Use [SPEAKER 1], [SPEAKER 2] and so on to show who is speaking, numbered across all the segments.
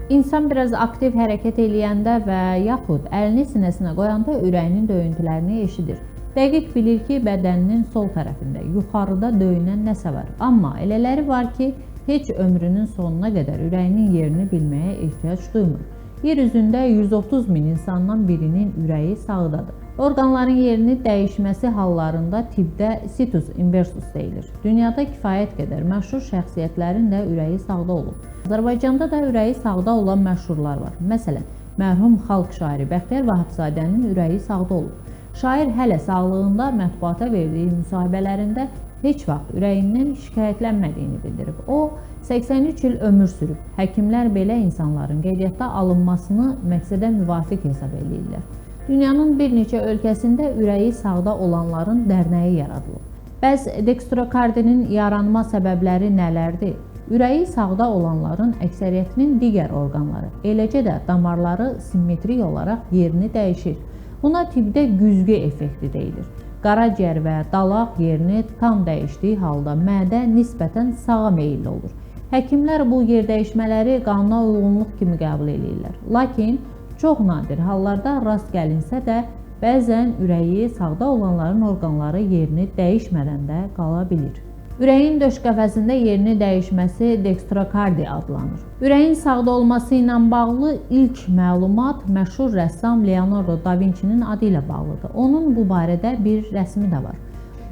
[SPEAKER 1] İnsan biraz aktiv hərəkət eləyəndə və yaxud əlini sinəsinə qoyanda ürəyinin döyüntülərini eşidir. Dəqiq bilir ki, bədəninin sol tərəfində, yuxarıda döyünən nəsə var. Amma elələri var ki, heç ömrünün sonuna qədər ürəyinin yerini bilməyə ehtiyac duymur. Yer üzündə 130 min insandan birinin ürəyi sağdadır. Orqanların yerini dəyişməsi hallarında tibbdə situs inversus deyilir. Dünyada kifayət qədər məşhur şəxsiyyətlərin də ürəyi sağda olub. Azərbaycanda da ürəyi sağda olan məşhurlar var. Məsələn, mərhum xalq şairi Bəxtiyar Vahabzadənin ürəyi sağda olub. Şair hələ sağlığında mətbuata verdiyi müsahibələrində heç vaxt ürəyindən şikayətlənmədiyini bildirib. O, 83 il ömür sürüb. Həkimlər belə insanların qeydiyyata alınmasını məqsədə müvafiq hesab edirlər. Dünyanın bir neçə ölkəsində ürəyi sağda olanların dərnəyi yaradılıb. Bəs dekstrokardinin yaranma səbəbləri nələrdir? Ürəyi sağda olanların əksəriyyətinin digər orqanları, eləcə də damarları simmetrik olaraq yerini dəyişir. Buna tibbdə güzgü effekti deyilir. Qaraciyər və dalaq yerini tam dəyişdiyi halda mədə nisbətən sağa meyilli olur. Həkimlər bu yerdəyişmələri qanuna uyğunluq kimi qəbul edirlər. Lakin çox nadir hallarda rast gəlinsə də, bəzən ürəyi sağda olanların orqanları yerini dəyişmədən də qala bilir. Ürəyin döş qəfəsində yerini dəyişməsi dekstrokardi adlanır. Ürəyin sağda olması ilə bağlı ilk məlumat məşhur rəssam Leonardo da Vinci'nin adı ilə bağlıdır. Onun bu barədə bir rəsmi də var.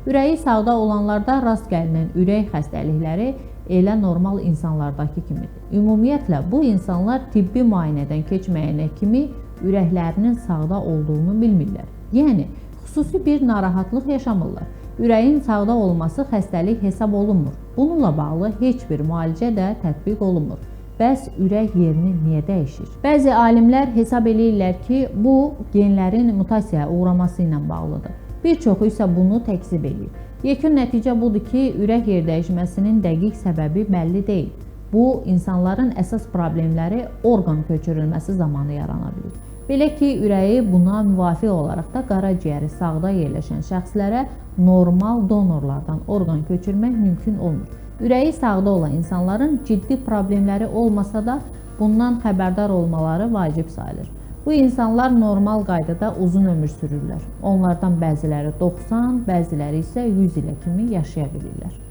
[SPEAKER 1] Ürəyi sağda olanlarda rast gəlinən ürək xəstəlikləri elə normal insanlardakı kimidir. Ümumiyyətlə, bu insanlar tibbi müayinədən keçməyənə kimi ürəklərinin sağda olduğunu bilmirlər. Yəni, xüsusi bir narahatlıq yaşamırlar. Ürəyin sağda olması xəstəlik hesab olunmur. Bununla bağlı heç bir müalicə də tətbiq olunmur. Bəs ürək yerini niyə dəyişir? Bəzi alimlər hesab edirlər ki, bu genlərin mutasiyaya uğraması ilə bağlıdır. Bir çoxu isə bunu təkzib edir. Yekun nəticə budur ki, ürək yerdəyişməsinin dəqiq səbəbi bəlli deyil. Bu, insanların əsas problemləri orqan köçürülməsi zamanı yarana bilir. Belə ki, ürəyi buna müvafiq olaraq da qaraciyəri sağda yerləşən şəxslərə normal donorlardan orqan köçürmək mümkün olmur. Ürəyi sağda olan insanların ciddi problemləri olmasa da bundan xəbərdar olmaları vacib sayılır. Bu insanlar normal qaydada uzun ömür sürürlər. Onlardan bəziləri 90, bəziləri isə 100 ilə kimi yaşaya bilirlər.